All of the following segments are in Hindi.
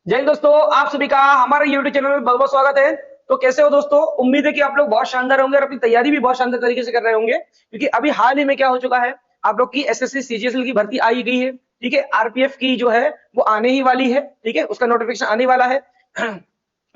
जय हिंद दोस्तों, आप सभी का हमारे YouTube चैनल में बहुत बहुत स्वागत है। तो कैसे हो दोस्तों? उम्मीद है कि आप लोग बहुत शानदार होंगे और अपनी तैयारी भी बहुत शानदार तरीके से कर रहे होंगे, क्योंकि अभी हाल ही में क्या हो चुका है, आप लोग की एसएससी सीजीएल की भर्ती आई गई है। ठीक है, आरपीएफ की जो है वो आने ही वाली है। ठीक है, उसका नोटिफिकेशन आने वाला है।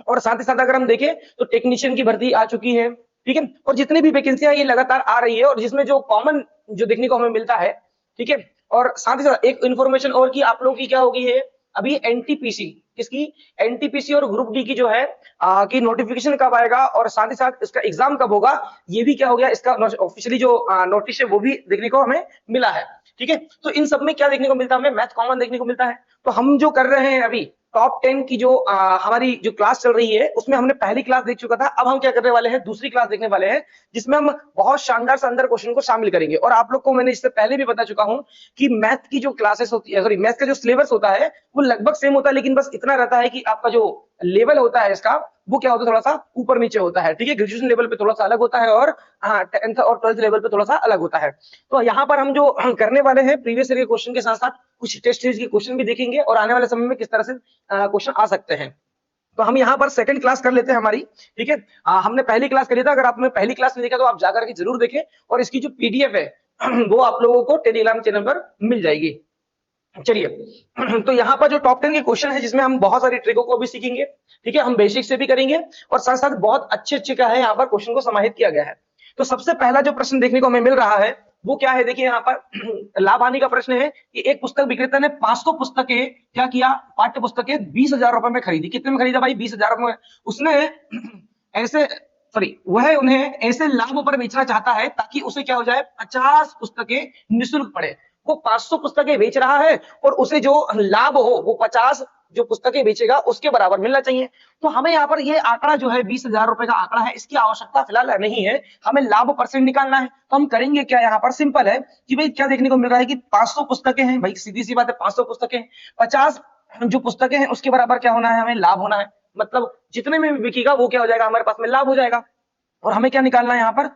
और साथ ही साथ अगर हम देखें तो टेक्नीशियन की भर्ती आ चुकी है। ठीक है, और जितनी भी वैकेंसियां ये लगातार आ रही है और जिसमें जो कॉमन जो देखने को हमें मिलता है। ठीक है, और साथ ही साथ एक इन्फॉर्मेशन और की आप लोगों की क्या होगी है, अभी एनटीपीसी किसकी, एनटीपीसी और ग्रुप डी की जो है कि नोटिफिकेशन कब आएगा और साथ ही साथ इसका एग्जाम कब होगा, ये भी क्या हो गया, इसका ऑफिशियली जो नोटिस है वो भी देखने को हमें मिला है। ठीक है, तो इन सब में क्या देखने को मिलता है, हमें मैथ कॉमन देखने को मिलता है। तो हम जो कर रहे हैं अभी टॉप 10 की जो हमारी जो क्लास चल रही है उसमें हमने पहली क्लास देख चुका था। अब हम क्या करने वाले हैं, दूसरी क्लास देखने वाले हैं, जिसमें हम बहुत शानदार शानदार क्वेश्चन को शामिल करेंगे। और आप लोग को मैंने इससे पहले भी बता चुका हूं कि मैथ की जो क्लासेस होती है, सॉरी मैथ का जो सिलेबस होता है वो लगभग सेम होता है, लेकिन बस इतना रहता है कि आपका जो लेवल होता है इसका वो क्या होता है, थोड़ा सा ऊपर नीचे होता है। ठीक है, ग्रेजुएशन लेवल पे थोड़ा सा अलग होता है और हाँ 10th और 12th लेवल पे थोड़ा सा अलग होता है। तो यहाँ पर हम जो करने वाले हैं प्रीवियस ईयर के क्वेश्चन के साथ साथ कुछ टेस्ट सीरीज के क्वेश्चन भी देखेंगे और आने वाले समय में किस तरह से क्वेश्चन आ सकते हैं। तो हम यहाँ पर सेकंड क्लास कर लेते हैं हमारी। ठीक है, हमने पहली क्लास करी था, अगर आपने पहली क्लास नहीं देखा तो आप जाकर के जरूर देखें, और इसकी जो पीडीएफ है वो आप लोगों को टेलीग्राम चैनल पर मिल जाएगी। चलिए, तो यहाँ पर जो टॉप 10 के क्वेश्चन है जिसमें हम बहुत सारी ट्रिकों को भी सीखेंगे। ठीक है, हम बेसिक से भी करेंगे और साथ साथ बहुत अच्छे अच्छे क्या है यहाँ पर क्वेश्चन को समाहित किया गया है। तो सबसे पहला जो प्रश्न देखने को हमें मिल रहा है वो क्या है, देखिए यहाँ पर लाभ हानि का प्रश्न है कि एक पुस्तक विक्रेता ने 500 पुस्तकें क्या किया, पाठ्य पुस्तकें 20,000 रुपए में खरीदी। कितने में खरीदा भाई? 20,000 रुपए में। उसने ऐसे सॉरी वह उन्हें ऐसे लाभ पर बेचना चाहता है ताकि उसे क्या हो जाए, 50 पुस्तकें निःशुल्क पड़े। वो 500 पुस्तकें बेच रहा है और उसे जो लाभ हो वो 50 जो पुस्तकें बेचेगा उसके बराबर मिलना चाहिए। तो हमें यहाँ पर ये आंकड़ा जो है 20,000 रुपए का आंकड़ा है, इसकी आवश्यकता फिलहाल नहीं है, हमें लाभ परसेंट निकालना है। तो हम करेंगे क्या, यहाँ पर सिंपल है कि भाई क्या देखने को मिल रहा है कि 500 पुस्तकें हैं, भाई सीधी सी बात है 500 पुस्तकें, 50 जो पुस्तकें हैं उसके बराबर क्या होना है, हमें लाभ होना है। मतलब जितने में बिकेगा वो क्या हो जाएगा, हमारे पास में लाभ हो जाएगा। और हमें क्या निकालना है यहाँ पर,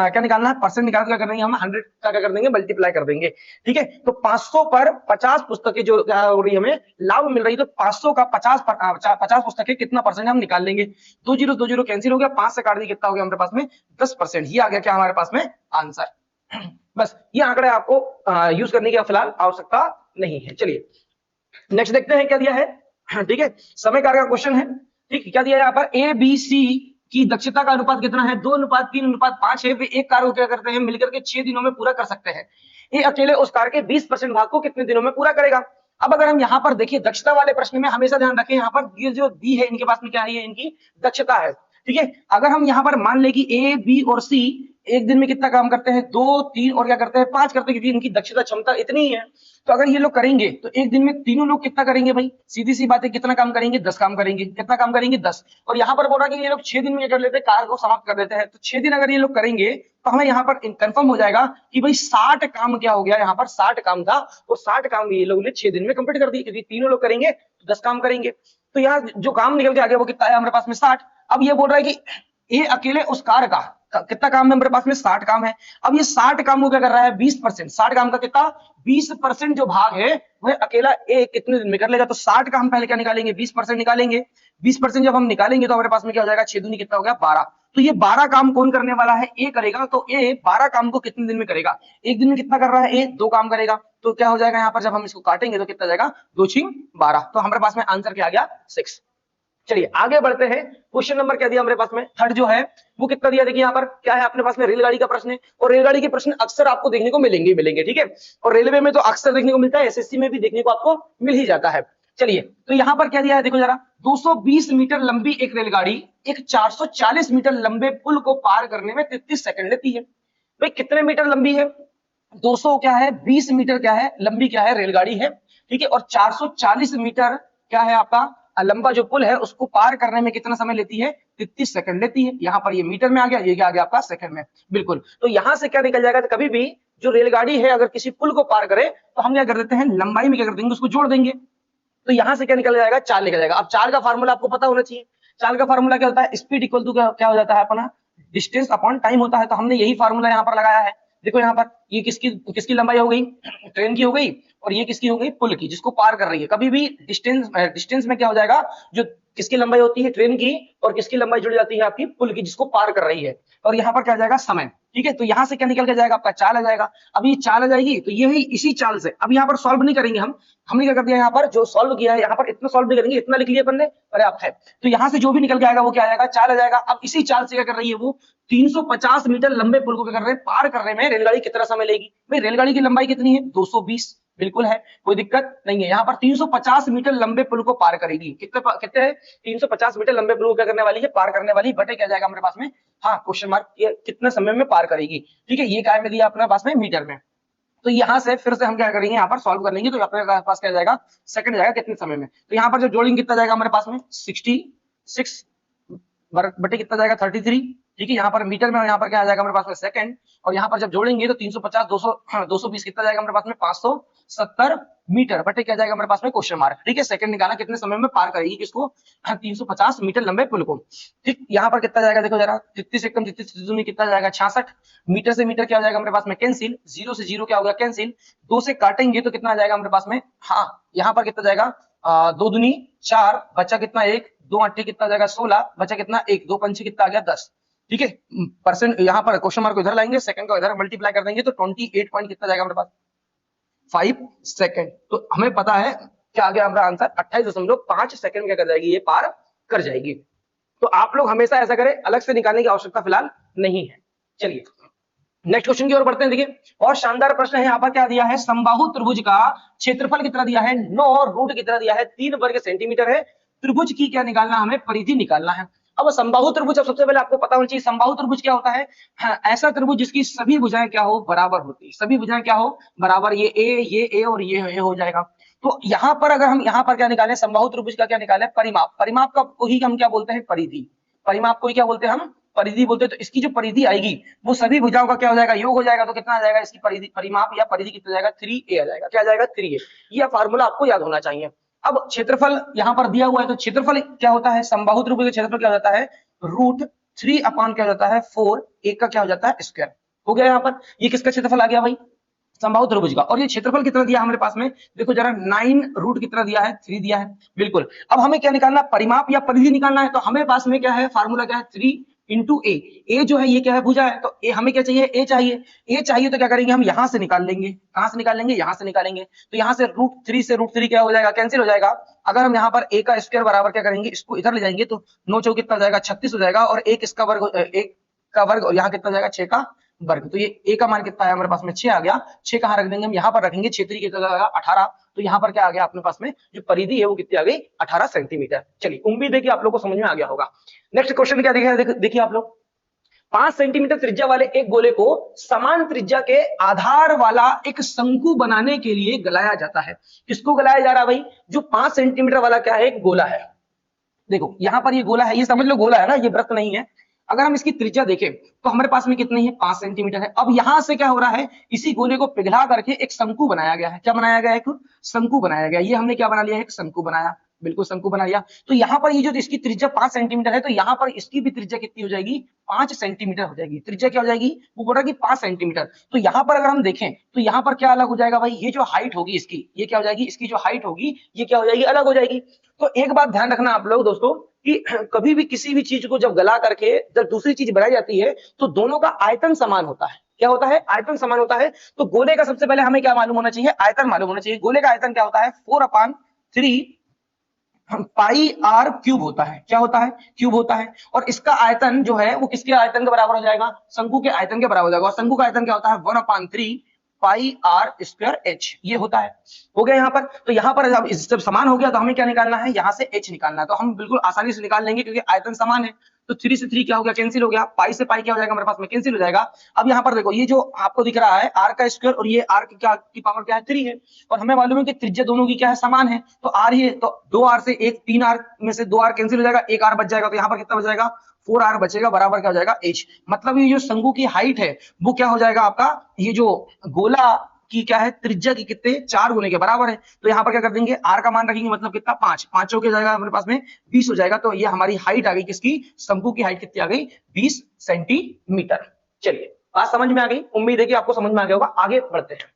क्या निकालना है, परसेंट निकाल क्या कर देंगे हम, 100 का क्या कर देंगे, मल्टीप्लाई कर देंगे। ठीक है, तो 500 पर 50 पुस्तकें जो क्या हो रही है हमें लाभ मिल रही है, तो 500 का 50 पुस्तकें कितना परसेंट हम निकाल लेंगे। 2 जीरो कैंसिल हो गया, 5 से काट दिए, कितना हो गया हमारे पास में 10%। ये आ गया क्या हमारे पास में आंसर। बस ये आंकड़े आपको यूज करने की फिलहाल आवश्यकता नहीं है। चलिए नेक्स्ट देखते हैं क्या दिया है। ठीक है, समय कार्य का क्वेश्चन है। ठीक, क्या दिया है यहाँ पर, ए बी सी की दक्षता का अनुपात कितना है, 2:3:5 है। वे एक कार्य को क्या करते हैं, मिलकर के 6 दिनों में पूरा कर सकते हैं। ये अकेले उस कार्य के 20% भाग को कितने दिनों में पूरा करेगा। अब अगर हम यहाँ पर देखिए दक्षता वाले प्रश्न में हमेशा ध्यान रखें, यहाँ पर ये जो दी है इनके पास में क्या है, इनकी दक्षता है। ठीक है, अगर हम यहाँ पर मान ले कि ए बी और सी एक दिन में कितना काम करते हैं, 2 3 और क्या करते हैं 5 करते हैं, क्योंकि इनकी दक्षता क्षमता इतनी ही है। तो अगर ये लोग करेंगे तो एक दिन में तीनों लोग कितना करेंगे भाई, सीधी सी बात है, कितना काम करेंगे, 10 काम करेंगे। कितना काम करेंगे, 10। और यहाँ पर बोल रहा है कि ये लोग 6 दिन में कर लेते हैं, कार्य को समाप्त कर देते हैं। तो 6 दिन अगर ये लोग करेंगे तो हमें यहाँ पर कंफर्म हो जाएगा कि भाई 60 काम क्या हो गया, यहाँ पर 60 काम था, तो 60 काम ये लोग ने 6 दिन में कंप्लीट कर दिए, क्योंकि तीनों लोग करेंगे तो 10 काम करेंगे। तो यहाँ जो काम निकल के आ गया वो कितना है हमारे पास में, 60। अब ये बोल रहा है कि ये अकेले उस कार्य का कितना काम है हमारे पास में, 60 काम है। अब ये 60 काम को क्या कर रहा है, 20%। 60 काम का कितना, 20% जो भाग है वह अकेला ए कितने दिन में कर लेगा। तो 60 का हम पहले क्या निकालेंगे, 20% निकालेंगे। 20% जब हम निकालेंगे तो हमारे पास में क्या हो जाएगा, 6 दूनी कितना हो गया, 12। तो ये 12 काम कौन करने वाला है, ए करेगा। तो ए 12 काम को कितने दिन में करेगा, एक दिन में कितना कर रहा है, ए 2 काम करेगा। तो क्या हो जाएगा यहाँ पर, जब हम इसको काटेंगे तो कितना जाएगा, 2 6 12। तो हमारे पास में आंसर क्या आ गया, 6। चलिए आगे बढ़ते हैं। क्वेश्चन नंबर क्या दिया हमारे पास में, थर्ड जो है वो कितना दिया, देखिए यहाँ पर क्या है अपने पास में, रेलगाड़ी का प्रश्न है। और रेलगाड़ी के प्रश्न अक्सर आपको देखने को मिलेंगे मिलेंगे ठीक है, और रेलवे में तो अक्सर देखने को मिलता है, एसएससी में भी देखने को आपको मिल ही जाता है। चलिए तो यहाँ पर क्या दिया है, देखो जरा, 220 मीटर लंबी एक रेलगाड़ी एक 440 मीटर लंबे पुल को पार करने में 33 सेकंड लेती है। भाई कितने मीटर लंबी है, 200 क्या है, 20 मीटर क्या है लंबी, क्या है रेलगाड़ी है। ठीक है, और 440 मीटर क्या है आपका लंबा जो पुल है उसको पार करने में कितना समय लेती है, 33 सेकंड लेती है। यहाँ पर ये मीटर में आ गया, ये क्या आ गया आपका सेकंड में। बिल्कुल, तो यहाँ से क्या निकल जाएगा, कभी भी जो रेलगाड़ी है अगर किसी पुल को पार करे तो हम क्या कर देते हैं, लंबाई में क्या कर देंगे, उसको जोड़ देंगे। तो यहाँ से क्या निकल जाएगा, 4 निकल जाएगा। अब 4 का फार्मूला आपको पता होना चाहिए। 4 का फार्मूला क्या होता है, स्पीड इक्वल टू क्या हो जाता है अपना, डिस्टेंस अपॉन टाइम होता है। तो हमने यही फार्मूला यहाँ पर लगाया है। देखो यहाँ पर ये किसकी किसकी लंबाई हो गई, ट्रेन की हो गई, और ये किसकी हो गई, पुल की, जिसको पार कर रही है। कभी भी डिस्टेंस में क्या हो जाएगा, जो किसकी लंबाई होती है, ट्रेन की, और किसकी लंबाई जुड़ जाती है, आपकी पुल की, जिसको पार कर रही है। और यहाँ पर क्या आ जाएगा, समय। ठीक है, तो यहाँ से क्या निकल के जाएगा, आपका चाल आ जाएगा। अब ये चाल आ जाएगी तो ये ही इसी चाल से, अब यहाँ पर सॉल्व नहीं करेंगे हमने क्या कर दिया, यहाँ पर जो सॉल्व किया है यहाँ पर इतना सॉल्व नहीं करेंगे, इतना लिख लिया अपन ने, पर्याप्त है। तो यहाँ से जो भी निकल के आएगा वो क्या आएगा, चाल आ जाएगा। अब इसी चाल से क्या कर रही है वो 350 मीटर लंबे पुल को क्या कर रहे हैं, पार करने में रेलगाड़ी कितना समय लेगी। भाई रेलगाड़ी की लंबाई कितनी है, 220, बिल्कुल है, कोई दिक्कत नहीं है। यहाँ पर 350 मीटर लंबे पुल को पार करेगी, कितने है, 350 मीटर लंबे पुल को क्या करने वाली है, पार करने वाली, बटे क्या जाएगा हमारे पास में, हाँ क्वेश्चन मार्क, ये कितने समय में पार करेगी। ठीक है, ये काय में दिया अपने पास में, मीटर में। तो यहाँ से फिर से हम क्या करेंगे, यहाँ पर सॉल्व कर लेंगे, तो अपने पास क्या जाएगा, सेकंड जाएगा कितने समय में। तो यहाँ पर जो जोड़ेंगे कितना जाएगा हमारे पास में, 66 बटे कितना जाएगा, 33। ठीक है, यहाँ पर मीटर में, यहाँ पर क्या आ जाएगा हमारे पास में, सेकंड। और यहाँ पर जब जोड़ेंगे तो 350 220 कितना जाएगा हमारे पास में, 570 मीटर, बटे क्या जाएगा हमारे पास में, क्वेश्चन मार्क। ठीक है, सेकंड निकाला, कितने समय में पार करेगी किसको, 350 मीटर लंबे पुल को। ठीक, यहाँ पर कितना जाएगा, देखो जरा, 33 एकदम 33 में कितना जाएगा, 66 मीटर से मीटर क्या हो जाएगा हमारे पास में, कैंसिल, 0 से 0 क्या होगा, कैंसिल, 2 से काटेंगे तो कितना आ जाएगा हमारे पास में, हाँ यहाँ पर कितना जाएगा, 2 दूनी 4, बचा कितना 1, 2 8 कितना जाएगा 16, बचा कितना 1, 2 पंचे कितना आ गया 10। ठीक है, परसेंट यहाँ पर क्वेश्चन मार्क को इधर लाएंगे, सेकंड को इधर मल्टीप्लाई कर देंगे तो 28 पॉइंट कितना जाएगा हमारे पास, 5 सेकंड। तो हमें पता है क्या आ गया हमारा आंसर, 28.5 सेकंड क्या कर जाएगी, ये पार कर जाएगी। तो आप लोग हमेशा ऐसा करें, अलग से निकालने की आवश्यकता फिलहाल नहीं है। चलिए नेक्स्ट क्वेश्चन की ओर बढ़ते हैं। देखिए और शानदार प्रश्न है, यहाँ पर क्या दिया है, समबाहु त्रिभुज का क्षेत्रफल कितना दिया है, 9, रूट कितना दिया है, 3 वर्ग सेंटीमीटर है। त्रिभुज की क्या निकालना, हमें परिधि निकालना है। अब समबाहु त्रिभुज, अब सबसे पहले आपको पता होना चाहिए समबाहु त्रिभुज क्या होता है। हाँ, ऐसा त्रिभुज जिसकी सभी भुजाएं क्या हो, बराबर होती है, सभी भुजाएं क्या हो, बराबर, ये ए और ये हो जाएगा। तो यहाँ पर अगर हम यहाँ पर क्या निकालें, समबाहु त्रिभुज का क्या निकालें, परिमाप, परिमाप का को ही हम क्या बोलते हैं, परिधि, परिमाप को ही क्या बोलते हैं हम, परिधि बोलते हैं। तो इसकी जो परिधि आएगी वो सभी भुजाओं का क्या हो जाएगा, योग हो जाएगा। तो कितना आ जाएगा इसकी परिधि, परिमाप या परिधि कितना जाएगा, 3a आ जाएगा। क्या आ जाएगा, 3a। यह फार्मूला आपको याद होना चाहिए। अब क्षेत्रफल यहाँ पर दिया हुआ है, तो क्षेत्रफल क्या होता है, समबाहु त्रिभुज का क्षेत्रफल क्या हो जाता है, √3 अपान क्या हो जाता है, 4, एक का क्या हो जाता है, स्क्वायर। हो गया यहाँ पर, ये किसका क्षेत्रफल आ गया भाई, समबाहु त्रिभुज का। और ये क्षेत्रफल कितना दिया हमारे पास में, देखो जरा, 9 रूट कितना दिया है, 3 दिया है, बिल्कुल। अब हमें क्या निकालना, परिमाप या परिधि निकालना है। तो हमें पास में क्या है, फार्मूला क्या है, 3 इंटू ए। ए जो है ये क्या है, भुजा है, तो ए हमें क्या चाहिए, ए चाहिए। ए चाहिए तो क्या करेंगे, हम यहां से निकाल लेंगे, कहां से निकाल लेंगे, यहां से निकालेंगे। तो यहां से √3 से √3 क्या हो जाएगा, कैंसिल हो जाएगा। अगर हम यहाँ पर ए का स्क्वायर बराबर क्या करेंगे, इसको इधर ले जाएंगे तो 9 चौक कितना हो जाएगा, 36 हो जाएगा। और एक इसका वर्ग, एक का वर्ग, और यहाँ कितना जाएगा, 6 का वर्ग। तो ये ए का मान कितना है हमारे पास में, 6 आ गया। 6 कहां रख देंगे, हम यहाँ पर रखेंगे, 6 कितना जाएगा 18। तो यहाँ पर क्या आ गया अपने पास में, जो परिधि है वो कितनी आ गई, 18 सेंटीमीटर। चलिए उम्मीद है कि आप लोग को समझ में आ गया होगा। नेक्स्ट क्वेश्चन क्या देखिए आप लोग, 5 सेंटीमीटर त्रिज्या वाले एक गोले को समान त्रिज्या के आधार वाला एक शंकु बनाने के लिए गलाया जाता है। किसको गलाया जा रहा है भाई, जो 5 सेंटीमीटर वाला क्या है, एक गोला है। देखो यहाँ पर ये गोला है, ये समझ लो गोला है ना, ये वृत्त नहीं है। अगर हम इसकी त्रिज्या देखें तो हमारे पास में कितनी है, 5 सेंटीमीटर है। अब यहां से क्या हो रहा है, इसी गोले को पिघला करके एक शंकु बनाया गया है। क्या बनाया गया है, एक शंकु बनाया गया। ये हमने क्या बना लिया है, एक शंकु बनाया, बिल्कुल शंकु बना लिया। तो यहाँ पर ये जो इसकी त्रिज्या 5 सेंटीमीटर है, तो यहाँ पर इसकी भी त्रिज्या कितनी हो जाएगी, 5 सेंटीमीटर हो जाएगी। त्रिज्या क्या हो जाएगी, वो बोल रहा है कि 5 सेंटीमीटर। तो यहाँ पर अगर हम देखें तो यहाँ पर क्या अलग हो जाएगा भाई, ये जो हाइट होगी इसकी, ये क्या हो जाएगी, इसकी जो हाइट होगी ये क्या हो जाएगी, अलग हो जाएगी। तो एक बात ध्यान रखना आप लोग दोस्तों, कि कभी भी किसी भी चीज को जब गला करके जब दूसरी चीज बनाई जाती है तो दोनों का आयतन समान होता है। क्या होता है, आयतन समान होता है। तो गोले का सबसे पहले हमें क्या मालूम होना चाहिए, आयतन मालूम होना चाहिए। गोले का आयतन क्या होता है, 4/3 पाई r क्यूब होता है। क्या होता है, क्यूब होता है। और इसका आयतन जो है वो किसके आयतन के बराबर हो जाएगा, शंकु के आयतन के बराबर हो जाएगा। और शंकु का आयतन क्या होता है, 1/3 पाई r स्क्वायर h, ये होता है। हो गया यहाँ पर। तो यहाँ पर जब समान हो गया तो हमें क्या निकालना है, यहाँ से h निकालना है। तो हम बिल्कुल आसानी से निकाल लेंगे क्योंकि आयतन समान है। तो 3 से 3 क्या हो गया, कैंसिल हो गया। पाई से पाई क्या हो जाएगा हमारे पास में, कैंसिल हो जाएगा। अब यहाँ पर देखो, ये जो आपको दिख रहा है r का स्क्वायर और ये r की पावर क्या है, 3 है। और हमें मालूम है कि त्रिज्या दोनों की क्या है, समान है। तो r ही है, तो 2r से 3r में से 2r कैंसिल हो जाएगा, 1r बच जाएगा। तो यहाँ पर कितना बच जाएगा, 4r बचेगा, बराबर क्या हो जाएगा, h। मतलब ये जो शंकु की हाइट है वो क्या हो जाएगा आपका, ये जो गोला की क्या है, त्रिज्या की कितने, 4 गुने के बराबर है। तो यहाँ पर क्या कर देंगे, r का मान रखेंगे, मतलब कितना, 5। 5 हो जाएगा हमारे पास में 20 हो जाएगा। तो ये हमारी हाइट आ गई, किसकी, शंकु की हाइट कितनी आ गई, 20 सेंटीमीटर। चलिए बात समझ में आ गई? उम्मीद है कि आपको समझ में आ गया होगा। आगे बढ़ते हैं।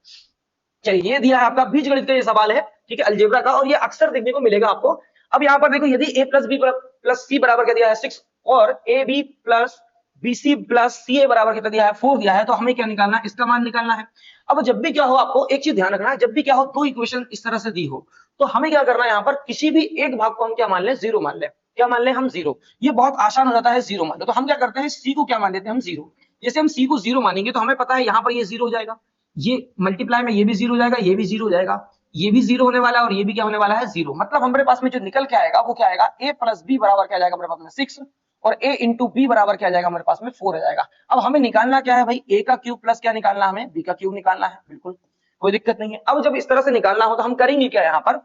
चलिए, ये दिया है आपका बीजगणित का ये सवाल है, ठीक है, अलजेब्रा का, और ये अक्सर देखने को मिलेगा आपको। अब यहाँ पर देखो, यदि a plus b plus c बराबर क्या दिया है 6 और a b plus b c plus c a बराबर कितना दिया है 4 दिया है, तो हमें क्या निकालना है? इसका मान निकालना है। अब जब भी क्या हो, आपको एक चीज ध्यान रखना है, जब भी क्या हो दो इक्वेशन इस तरह से दी हो, तो हमें क्या करना है, यहाँ पर किसी भी एक भाग को हम क्या मान लें? जीरो मान लें। क्या मान लें? हम जीरो। ये बहुत आसान हो जाता है, जीरो मान लो। तो हम क्या करते हैं, सी को क्या मान लेते हैं? हम जीरो। जैसे हम सी को जीरो मानेंगे तो हमें पता है यहाँ पर ये जीरो हो जाएगा, ये मल्टीप्लाई में ये भी जीरो हो जाएगा, ये भी जीरो हो जाएगा, ये भी जीरो होने वाला है, और ये भी क्या होने वाला है? जीरो। मतलब हमारे पास में जो निकल के आएगा वो क्या आएगा? a प्लस बी बराबर क्या जाएगा हमारे पास में 6, और a इंटू बी बराबर क्या जाएगा हमारे पास में 4 आ जाएगा। अब हमें निकालना क्या है भाई? a का क्यूब प्लस क्या निकालना है हमें? b का क्यूब निकालना है। बिल्कुल कोई दिक्कत नहीं है। अब जब इस तरह से निकालना हो तो हम करेंगे क्या? यहाँ पर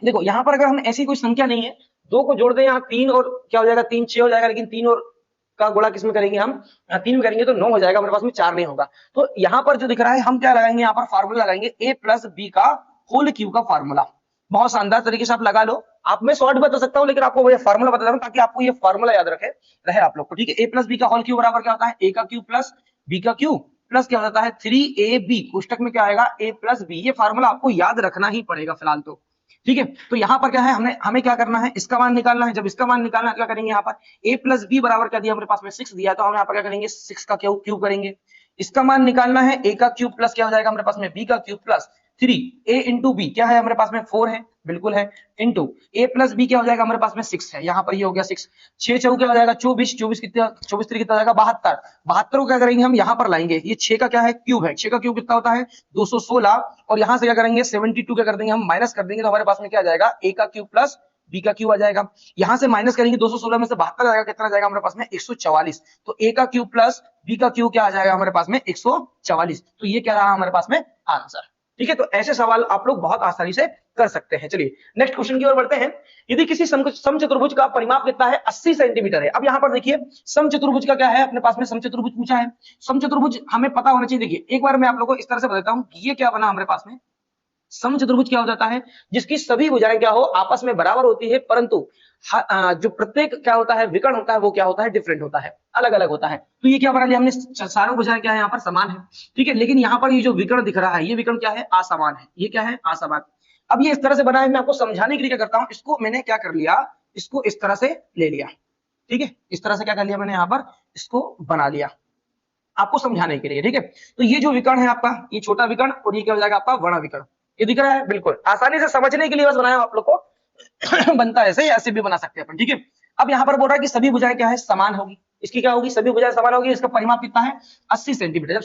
देखो, यहाँ पर अगर हम ऐसी कोई संख्या नहीं है, दो को जोड़ दें, यहाँ तीन और क्या हो जाएगा? 3 6 हो जाएगा, लेकिन तीन और का गुणा किसमें करेंगे हम? 3 में करेंगे तो 9 हो जाएगा, हमारे पास में 4 नहीं होगा। तो यहाँ पर जो दिख रहा है, हम क्या लगाएंगे? यहाँ पर फार्मूला लगाएंगे a प्लस बी का होल क्यूब का फार्मूला। बहुत शानदार तरीके से आप लगा लो। आप मैं शॉर्ट बता सकता हूँ, लेकिन आपको ये फार्मूला बता रहा हूँ ताकि आपको ये फार्मूला याद रहे आप लोग को, ठीक है। a प्लस बी का होल क्यूब बराबर क्या होता है? a का क्यूब प्लस b का क्यूब प्लस क्या हो जाता है? 3ab कोष्टक में क्या आएगा? a plus B. ये फार्मूला आपको याद रखना ही पड़ेगा फिलहाल तो, ठीक है। तो यहाँ पर क्या है, हमें क्या करना है? इसका मान निकालना है। जब इसका मान निकालना है, क्या करेंगे? यहाँ पर a प्लस बी बराबर क्या दिया हमारे पास में? 6 दिया, तो हम यहाँ पर क्या करेंगे? 6 का क्यूब करेंगे। इसका मान निकालना है, a का क्यूब प्लस क्या हो जाएगा हमारे पास में? b का cube plus 3 a into B क्या है हमारे पास में? 4 है, बिल्कुल है, इंटू a प्लस बी क्या हो जाएगा हमारे पास में? 6 है। यहाँ पर ये हो गया 6, 6 चौके क्या हो जाएगा? 24, 24 कितना? 24 3 कितना हो जाएगा? 72, 72 को क्या करेंगे हम? यहाँ पर लाएंगे। ये 6 का क्या है? क्यूब है। 6 का क्यूब कितना होता है? 216, और यहाँ से क्या करेंगे? 72 क्या कर देंगे हम? माइनस कर देंगे, तो हमारे पास में क्या आ जाएगा? a का क्यूब प्लस b का क्यूब आ जाएगा। यहां से माइनस करेंगे, 216 में से 72 आएगा, कितना आ जाएगा हमारे पास में? 144। तो a का क्यूब प्लस b का क्यूब क्या आ जाएगा हमारे पास में? 144। तो ये क्या रहा हमारे पास में? आंसर, ठीक है। तो ऐसे सवाल आप लोग बहुत आसानी से कर सकते हैं। चलिए नेक्स्ट क्वेश्चन की ओर बढ़ते हैं। यदि किसी समचतुर्भुज का परिमाप कितना है? 80 सेंटीमीटर है। अब यहाँ पर देखिए, समचतुर्भुज का क्या है अपने पास में? समचतुर्भुज पूछा है। समचतुर्भुज हमें पता होना चाहिए। देखिए एक बार मैं आप लोगों को इस तरह से बताता हूँ, ये क्या बना हमारे पास में? समचतुर्भुज क्या हो जाता है? जिसकी सभी भुजाएं क्या हो? आपस में बराबर होती है, परंतु जो प्रत्येक क्या होता है? विकर्ण होता है, वो क्या होता है? डिफरेंट होता है, अलग अलग होता है। तो ये क्या बना लिया हमने? सारों भुजाएं क्या है यहाँ पर? समान है, ठीक है। लेकिन यहाँ पर ये जो विकर्ण दिख रहा है, ये विकर्ण क्या है? असमान है। ये क्या है? असमान। अब ये इस तरह से बना है, मैं आपको समझाने के लिए क्या करता हूँ, इसको मैंने क्या कर लिया, इसको इस तरह से ले लिया, ठीक है। इस तरह से क्या कर लिया मैंने? यहाँ पर इसको बना लिया आपको समझाने के लिए, ठीक है। तो ये जो विकर्ण है आपका, ये छोटा विकर्ण, और ये क्या हो जाएगा आपका? बड़ा विकर्ण। ये दिख रहा है? बिल्कुल आसानी से समझने के लिए बस बनाया आप लोग को बनता है ऐसे, या ऐसे भी बना सकते हैं अपन, ठीक है। अब यहाँ पर बोल रहा है कि सभी भुजाएं क्या है? समान होगी। इसकी क्या होगी? सभी भुजाएं समान होगी। इसका परिमाप कितना है? 80 सेंटीमीटर। जब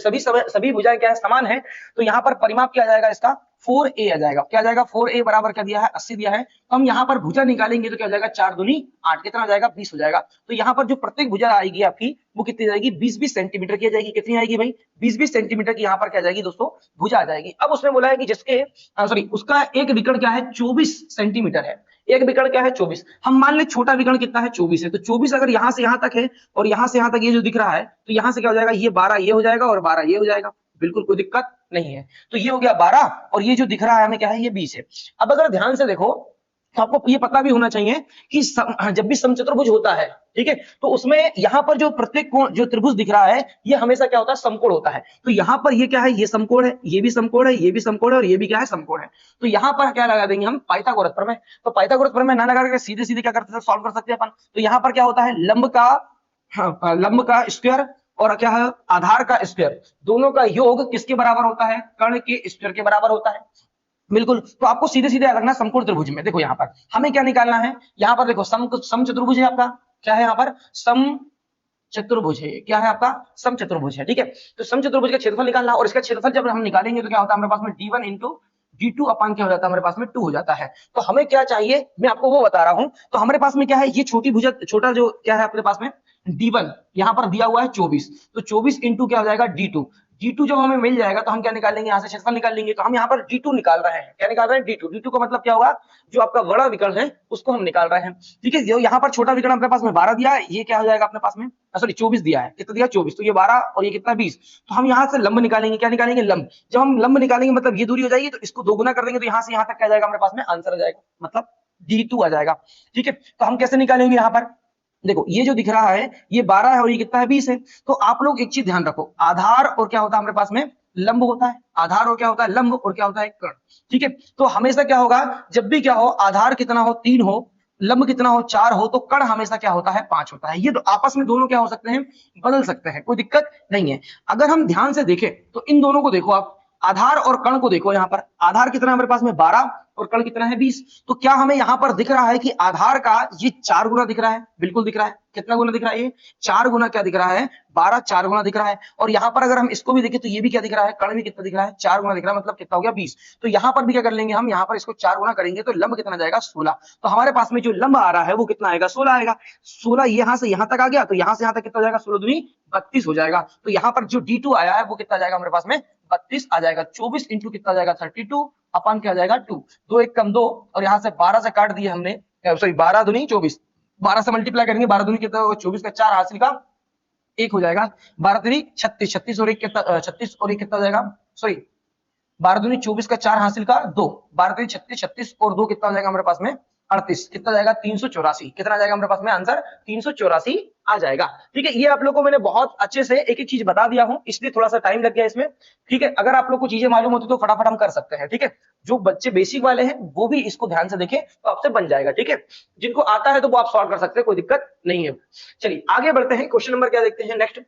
सभी भुजाएं क्या है? समान है, तो यहाँ पर परिमाप क्या आ जाएगा इसका? 4a आ जाएगा। क्या आ जाएगा? 4a बराबर क्या दिया है? 80 दिया है। तो हम यहाँ पर भुजा निकालेंगे तो क्या हो जाएगा? 4 दूनी 8, कितना हो जाएगा? 20 हो जाएगा। तो यहाँ पर जो प्रत्येक भुजा आएगी आपकी, वो कितनी जाएगी? 20-20 सेंटीमीटर की आ जाएगी। कितनी आएगी भाई? 20-20 सेंटीमीटर की यहाँ पर क्या जाएगी दोस्तों? भुजा आ जाएगी। अब उसने बोला है कि जिसके सॉरी उसका एक विकर्ण क्या है? 24 सेंटीमीटर है। एक विकर्ण क्या है? 24। हम मान ले छोटा विकर्ण कितना है? 24 है। तो 24 अगर यहाँ से यहाँ तक है, और यहाँ से यहाँ तक ये जो दिख रहा है, तो यहाँ से क्या हो जाएगा? ये 12 ये हो जाएगा, और 12 ये हो जाएगा। बिल्कुल कोई दिक्कत नहीं है। तो ये हो गया 12, और ये जो दिख रहा है हमें क्या है? ये 20 है। अब अगर ध्यान से देखो, तो आपको ये पता भी होना चाहिए कि जब भी समचतुर्भुज होता है, ठीक है, तो उसमें यहाँ पर जो प्रत्येक कोण जो त्रिभुज दिख रहा है, ये हमेशा क्या होता है? समकोण होता है। तो यहाँ पर ये क्या है? ये समकोण है, ये भी समकोण है, ये भी समकोण है, और ये भी क्या है? समकोण है। तो यहाँ पर क्या लगा देंगे हम? पाइथागोरस प्रमेय। तो पाइथागोरस प्रमेय ना लगा करके सीधे सीधे क्या करते हैं? सॉल्व कर सकते हैं अपन। तो यहाँ पर क्या होता है? लंब का स्क्वायर और क्या है? आधार का स्क्वायर, दोनों का योग किसके बराबर होता है? कर्ण के स्क्वायर के बराबर होता है। बिल्कुल। तो आपको सीधे सीधे रखना समकोण त्रिभुज में। देखो यहाँ पर हमें क्या निकालना है? यहाँ पर देखो समचतुर्भुज है आपका। क्या है यहाँ पर? समचतुर्भुज है। क्या है आपका? समचतुर्भुज है, ठीक है। तो समचतुर्भुज का क्षेत्रफल निकालना, और इसका क्षेत्रफल जब हम निकालेंगे तो क्या होता है हमारे पास में? d1 इंटू d2 अपान क्या हो जाता है हमारे पास में? 2 हो जाता है। तो हमें क्या चाहिए, मैं आपको वो बता रहा हूं। तो हमारे पास में क्या है? ये छोटी भुजा, छोटा जो क्या है अपने पास में? d1 यहाँ पर दिया हुआ है 24, तो 24 इंटू क्या हो जाएगा? d2। d2 जब हमें मिल जाएगा तो हम क्या निकाल लेंगे? यहाँ से क्षेत्रफल निकाल लेंगे। तो हम यहाँ पर d2 निकाल रहे हैं। क्या निकाल रहे हैं? d2। d2 का मतलब क्या होगा? जो आपका बड़ा विकर्ण है उसको हम निकाल रहे हैं, ठीक है। जो यहाँ पर छोटा विकर्ण अपने पास में 12 दिया है, ये क्या हो जाएगा अपने पास में? सॉरी 24 दिया है। कितना दिया? 24। तो ये 12 और ये कितना? 20। तो हम यहाँ से लंब निकालेंगे। क्या निकालेंगे? लंब। जब हम लंब निकालेंगे मतलब ये दूरी हो जाएगी, तो इसको दोगुना कर देंगे, तो यहाँ से यहाँ तक क्या जाएगा हमारे पास में? आंसर आ जाएगा, मतलब d2 आ जाएगा, ठीक है। तो हम कैसे निकालेंगे यहाँ पर? देखो ये जो दिख रहा है ये 12 है और ये कितना है 20 है। तो आप लोग एक चीज ध्यान रखो, आधार और क्या होता है हमारे पास में लंब होता है, आधार और क्या होता है लंब, और क्या होता है कर्ण। ठीक है, तो हमेशा क्या होगा, जब भी क्या हो, आधार कितना हो 3 हो, लंब कितना हो 4 हो, तो कर्ण हमेशा क्या होता है 5 होता है। ये आपस में दोनों क्या हो सकते हैं, बदल सकते हैं, कोई दिक्कत नहीं है। अगर हम ध्यान से देखें तो इन दोनों को देखो आप, आधार और कर्ण को देखो, यहाँ पर आधार कितना है हमारे पास में 12 और कर्ण कितना है 20। तो क्या हमें यहाँ पर दिख रहा है कि आधार का ये 4 गुना दिख रहा है, बिल्कुल दिख रहा है। कितना गुना दिख रहा है, ये 4 गुना क्या दिख रहा है, 12 4 गुना दिख रहा है। और यहाँ पर अगर हम इसको भी देखें तो ये भी क्या दिख रहा है, कर्ण भी कितना दिख रहा है, 4 गुना दिख रहा है, मतलब कितना हो गया 20। तो यहाँ पर भी क्या कर लेंगे हम, यहाँ पर इसको 4 गुना करेंगे तो लंब कितना जाएगा 16। तो हमारे पास में जो लंब आ रहा है वो कितना आएगा, 16 आएगा। 16 यहाँ से यहाँ तक आ गया, तो यहाँ से यहाँ तक कितना हो जाएगा, 16 दूनी 32 हो जाएगा। तो यहाँ पर जो D2 आया है वो कितना जाएगा हमारे पास में 32 आ जाएगा। 24 इंटू कितना जाएगा 32 अपन क्या जाएगा 2, 2 एक कम 2, और यहाँ से 12 से काट दिए हमने, सॉरी 12 दूनी 24, 12 से मल्टीप्लाई करेंगे, 12 दूनी कितना होगा 24 का 4 हासिल का 1 हो जाएगा, 12 दूनी 36, 36 और 1 कितना 36 और 1 कितना हो जाएगा, सॉरी 12 दूनी 24 का 4 हासिल का 2, 12 दूनी 36, 36 और 2 कितना हो जाएगा हमारे पास में 38, कितना जाएगा 384, कितना जाएगा हमारे पास में आंसर 384 आ जाएगा। ठीक है, ये आप लोग को मैंने बहुत अच्छे से एक एक चीज बता दिया हूं, इसलिए थोड़ा सा टाइम लग गया इसमें। ठीक है, अगर आप लोग को चीजें मालूम होती तो फटाफट हम कर सकते हैं। ठीक है, जो बच्चे बेसिक वाले हैं वो भी इसको ध्यान से देखें तो आपसे बन जाएगा। ठीक है, जिनको आता है तो वो आप सॉल्व कर सकते हैं, कोई दिक्कत नहीं है। चलिए आगे बढ़ते हैं, क्वेश्चन नंबर क्या देखते हैं नेक्स्ट।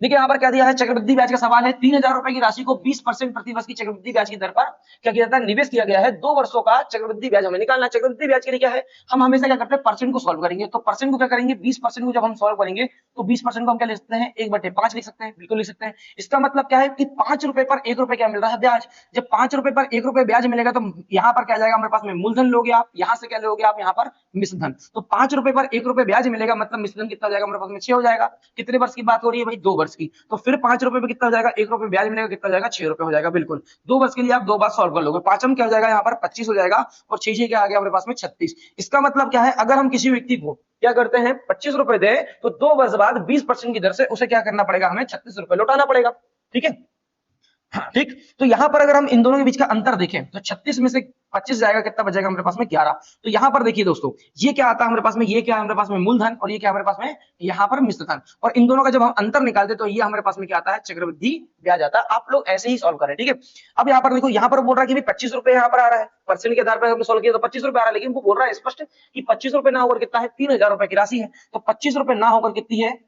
देखिए यहाँ पर क्या दिया है, चक्रवृद्धि ब्याज का सवाल है। 3,000 रुपए की राशि को 20% प्रतिवर्ष की चक्रवृद्धि ब्याज की दर पर क्या किया जाता है, निवेश किया गया है। 2 वर्षों का चक्रवृद्धि ब्याज हमें निकालना है। चक्रवृद्धि ब्याज के लिए क्या है, हम हमेशा क्या करते हैं, परसेंट को सॉल्व करेंगे। तो परसेंट को क्या करेंगे, 20% को जब हम सॉल्व करेंगे तो 20% को हम क्या लिख सकते हैं, 1/5 लिख सकते हैं, बिल्कुल लिख सकते हैं। इसका मतलब क्या है कि 5 रुपए पर 1 रुपए क्या मिल रहा है, ब्याज। जब 5 रुपए पर 1 रुपए ब्याज मिलेगा तो यहाँ पर क्या जाएगा हमारे पास में, मूलधन लोगे आप, यहाँ से क्या लोगे आप, यहाँ पर मिश्रधन। तो 5 रुपए पर 1 रुपए ब्याज मिलेगा, मतलब मिश्रधन कितना हो जाएगा हमारे पास में 6 हो जाएगा। कितने वर्ष की बात हो रही है भाई, 2 वर्ष की। तो फिर 5 रुपए में कितना हो जाएगा, 1 रुपए ब्याज मिलेगा, कितना हो जाएगा 6 रुपए हो जाएगा, बिल्कुल। 2 वर्ष के लिए आप 2 बार सॉल्व कर लोगे। 5 क्या हो जाएगा यहाँ पर 25 हो जाएगा, और 6 क्या आ गया हमारे पास में 36। इसका मतलब क्या है, अगर हम किसी व्यक्ति को क्या करते हैं 25 रुपए दे, तो 2 वर्ष बाद 20% की दर से उसे क्या करना पड़ेगा, हमें 36 रुपए लौटाना पड़ेगा। ठीक है, ठीक। तो यहां पर अगर हम इन दोनों के बीच का अंतर देखें तो 36 में से 25 जाएगा, कितना बचेगा हमारे पास में 11। तो यहां पर देखिए दोस्तों, ये क्या आता है हमारे पास में, ये क्या है हमारे पास में मूलधन, और ये क्या हमारे पास में यहां पर मिश्रधन। और इन दोनों का जब हम अंतर निकालते तो ये हमारे पास में क्या आता है, चक्रवृद्धि ब्याज आता है। आप लोग ऐसे ही सॉल्व करें। ठीक है, अब यहाँ पर देखो, यहाँ पर बोल रहा है कि 25 रुपए यहाँ पर आ रहा है, परसेंट के आधार पर हमने सॉल्व किया तो 25 रुपए आ रहा है, लेकिन वो बोल रहा है स्पष्ट कि 25 रुपए ना होकर कितना है, 3,000 रुपए की राशि है। तो 25 रुपए ना होकर कितनी है,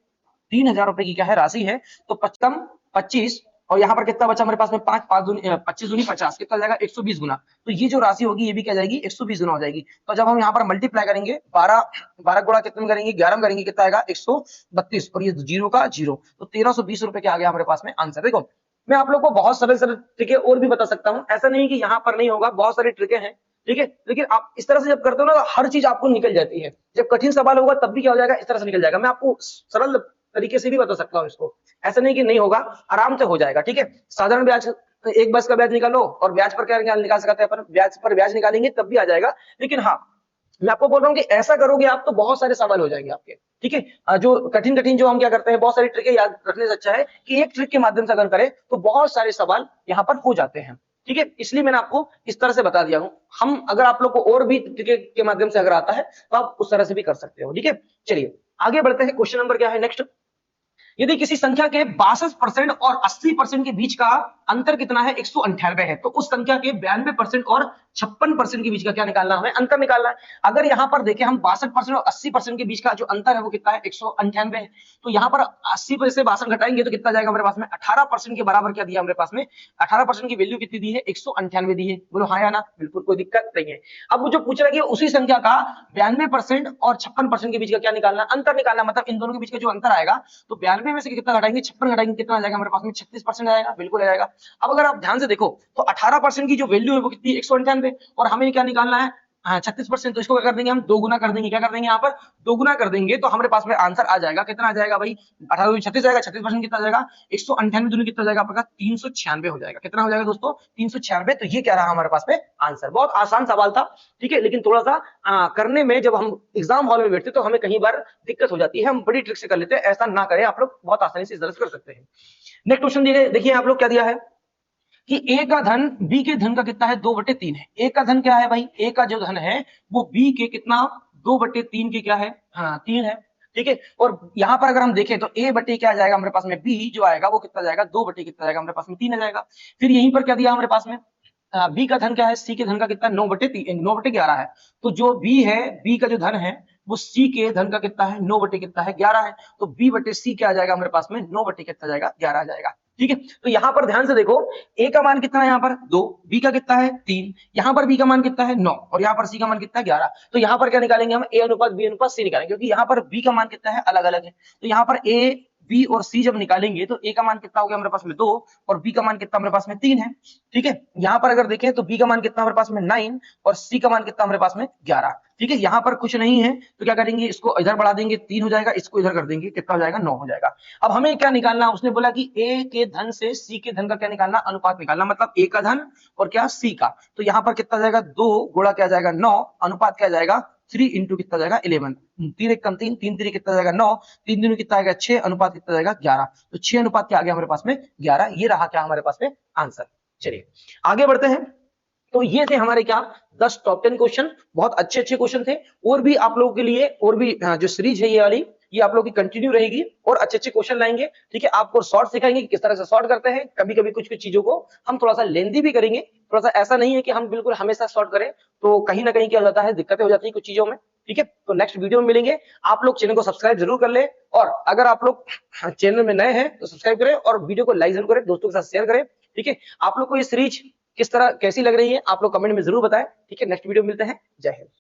3,000 रुपए की क्या है, राशि है। तो 25, और यहाँ पर कितना बचा हमारे पास में 5, 5 दूनी 25 दूनी 50, कितना जाएगा 120 गुना। तो ये जो राशि होगी ये भी क्या जाएगी 120 गुना हो जाएगी। तो जब हम यहाँ पर मल्टीप्लाई करेंगे 12 गुणा कितने में करेंगे, 11 में करेंगे, कितना आएगा 132, और ये 0 का 0, तो 1320 रुपए क्या आ गया हमारे पास में आंसर। देखो मैं आप लोग को बहुत सरल सरल ट्रिकें और भी बता सकता हूँ, ऐसा नहीं कि यहाँ पर नहीं होगा, बहुत सारी ट्रिकें हैं। ठीक है, लेकिन आप इस तरह से जब करते हो ना तो हर चीज आपको निकल जाती है। जब कठिन सवाल होगा तब भी क्या हो जाएगा, इस तरह से निकल जाएगा। मैं आपको सरल तरीके से भी बता सकता हूँ इसको, ऐसा नहीं कि नहीं होगा, आराम से हो जाएगा। ठीक है, साधारण ब्याज, एक बस का ब्याज निकालो, और ब्याज पर क्या निकाल सकते हैं अपन, ब्याज पर ब्याज निकालेंगे तब भी आ जाएगा। लेकिन हाँ, मैं आपको बोल रहा हूँ कि ऐसा करोगे आप तो बहुत सारे सवाल हो जाएंगे आपके। ठीक है, जो कठिन कठिन जो हम क्या करते हैं, बहुत सारी ट्रिकें याद रखने से अच्छा है कि एक ट्रिक के माध्यम से अगर करें तो बहुत सारे सवाल यहाँ पर हो जाते हैं। ठीक है, इसलिए मैंने आपको इस तरह से बता दिया हूँ। हम अगर आप लोग को और भी ट्रिक के माध्यम से अगर आता है तो आप उस तरह से भी कर सकते हो। ठीक है, चलिए आगे बढ़ते हैं। क्वेश्चन नंबर क्या है नेक्स्ट। यदि किसी संख्या के 62% और 80% के बीच का अंतर कितना है, 198 है, तो उस संख्या के 92% और 56% के बीच का क्या निकालना, हमें अंतर निकालना है। अगर यहाँ पर देखें हम 62% और 80% के बीच का जो अंतर है वो कितना है, 198 है। तो यहाँ पर 80 से 62 घटाएंगे तो कितना जाएगा हमारे पास में, 18% के बराबर क्या दिया हमारे पास में, 18% की वैल्यू कितनी दी है, 198 दी है। बोलो हाँ या ना, बिल्कुल कोई दिक्कत नहीं है। अब वो जो पूछ रहा है कि उसी संख्या का 92% और 56% के बीच का क्या निकालना, अंतर निकालना, मतलब इन दोनों के बीच का जो अंतर आएगा, तो 92 में से कितना घटाएंगे, 56 घटाएंगे, कितना आ जाएगा हमारे पास में 36% आएगा, बिल्कुल आ जाएगा। अब अगर आप ध्यान से देखो तो 18% की जो वैल्यू है वो कितनी, 198, और हमें क्या निकालना है 36%। तो इसको क्या कर देंगे हम, 2 गुना कर देंगे। क्या कर देंगे यहाँ पर 2 गुना कर देंगे तो हमारे पास में आंसर आ जाएगा, कितना आ जाएगा भाई, 18 36 आएगा, 36% कितना आ जाएगा, 198 दूनी कितना जाएगा आपका, 396 हो जाएगा। कितना हो जाएगा दोस्तों, 396। तो ये क्या रहा हमारे पास में आंसर। बहुत आसान सवाल था। ठीक है, लेकिन थोड़ा सा करने में जब हम एग्जाम हॉल में बैठते तो हमें कहीं बार दिक्कत हो जाती है, हम बड़ी ट्रिक से कर लेते हैं। ऐसा ना करें, आप लोग बहुत आसानी से इस तरह से कर सकते हैं। नेक्स्ट क्वेश्चन देखिए आप लोग क्या दिया है कि ए का धन बी के धन का कितना है, 2/3 है। ए का धन क्या है भाई, ए का जो धन है वो बी के कितना, 2/3 के क्या है, 3 है। ठीक है। और यहाँ पर अगर हम देखें तो a बटे क्या आ जाएगा हमारे पास में, b जो आएगा वो कितना जाएगा, 2 बटे कितना जाएगा हमारे पास में 3 आ जाएगा। फिर यहीं पर क्या दिया हमारे पास में, b का धन क्या है, c के धन का कितना 9/11 है। तो जो b है, b का जो धन है वो c के धन का कितना है, 9 बटे कितना है 11 है। तो b बटे c क्या आ जाएगा हमारे पास में, 9 बटे कितना जाएगा 11 आ जाएगा। ठीक है। तो यहाँ पर ध्यान से देखो, a का मान कितना है यहाँ पर 2, b का कितना है 3, यहाँ पर b का मान कितना है 9 और यहाँ पर c का मान कितना है 11। तो यहाँ पर क्या निकालेंगे हम, a अनुपात b अनुपात c निकालेंगे, क्योंकि यहाँ पर b का मान कितना है अलग अलग है। तो यहाँ पर a b और c जब निकालेंगे तो a का मान कितना हो गया हमारे पास में 2 और b का मान कितना हमारे पास में 3 है। ठीक है। यहाँ पर अगर देखें तो b का मान कितना हमारे पास में 9 और c का मान कितना हमारे पास में 11। ठीक है। यहाँ पर कुछ नहीं है तो क्या करेंगे, इसको इधर बढ़ा देंगे 3 हो जाएगा, इसको इधर कर देंगे कितना हो जाएगा 9 हो जाएगा। अब हमें क्या निकालना, उसने बोला कि a के धन से c के धन का क्या निकालना, अनुपात निकालना, मतलब a का धन और क्या c का। तो यहाँ पर कितना जाएगा 2 गुणा क्या जाएगा 9, अनुपात क्या जाएगा 3 इंटू कितना जाएगा 11, 3 एक कम 3, 3 3 कितना जाएगा 9, 3 दूनी कितना आएगा 6, अनुपात कितना जाएगा 11। तो 6 अनुपात क्या आ गया हमारे पास में 11। ये रहा क्या हमारे पास में आंसर। चलिए आगे बढ़ते हैं। तो ये थे हमारे क्या 10 टॉप 10 क्वेश्चन, बहुत अच्छे अच्छे क्वेश्चन थे। और भी आप लोगों के लिए और भी जो सीरीज है ये वाली, ये आप लोग की कंटिन्यू रहेगी और अच्छे अच्छे क्वेश्चन लाएंगे। ठीक है। आपको शॉर्ट सिखाएंगे कि किस तरह से शॉर्ट करते हैं। कभी कभी कुछ कुछ चीजों को हम थोड़ा सा लेंथी भी करेंगे, थोड़ा सा ऐसा नहीं है कि हम बिल्कुल हमेशा शॉर्ट करें, तो कहीं ना कहीं क्या हो जाता है, दिक्कतें हो जाती है कुछ चीजों में। ठीक है। तो नेक्स्ट वीडियो में मिलेंगे। आप लोग चैनल को सब्सक्राइब जरूर कर ले, और अगर आप लोग चैनल में नए हैं तो सब्सक्राइब करें और वीडियो को लाइक जरूर करें, दोस्तों के साथ शेयर करें। ठीक है। आप लोग को ये सीरीज किस तरह कैसी लग रही है आप लोग कमेंट में जरूर बताएं। ठीक है। नेक्स्ट वीडियो मिलते हैं। जय हिंद।